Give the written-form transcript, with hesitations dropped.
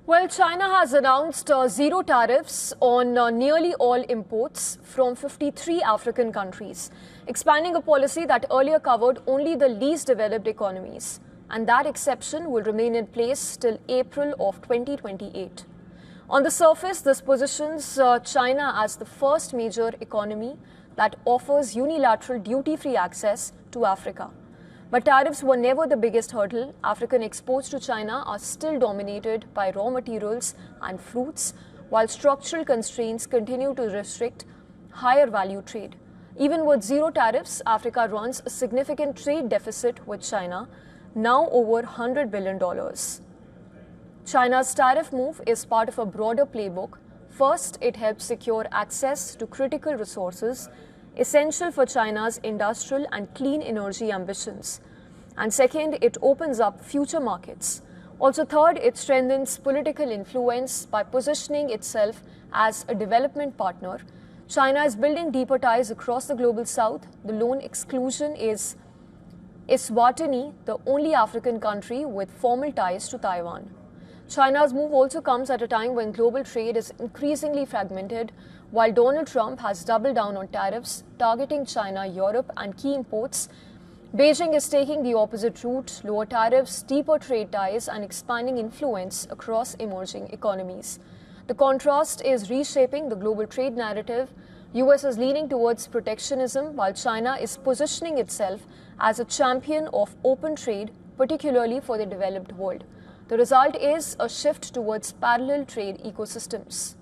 Well, China has announced zero tariffs on nearly all imports from 53 African countries, expanding a policy that earlier covered only the least developed economies. And that exception will remain in place till April of 2028. On the surface, this positions China as the first major economy that offers unilateral duty-free access to Africa. But tariffs were never the biggest hurdle. African exports to China are still dominated by raw materials and fruits, while structural constraints continue to restrict higher value trade. Even with zero tariffs, Africa runs a significant trade deficit with China, now over $100 billion. China's tariff move is part of a broader playbook. First, it helps secure access to critical resources essential for China's industrial and clean energy ambitions. And second, it opens up future markets. Also third, it strengthens political influence by positioning itself as a development partner. China is building deeper ties across the global south. The lone exclusion is Eswatini, the only African country with formal ties to Taiwan. China's move also comes at a time when global trade is increasingly fragmented. While Donald Trump has doubled down on tariffs, targeting China, Europe, and key imports, Beijing is taking the opposite route: lower tariffs, deeper trade ties, and expanding influence across emerging economies. The contrast is reshaping the global trade narrative. US is leaning towards protectionism, while China is positioning itself as a champion of open trade, particularly for the developed world. The result is a shift towards parallel trade ecosystems.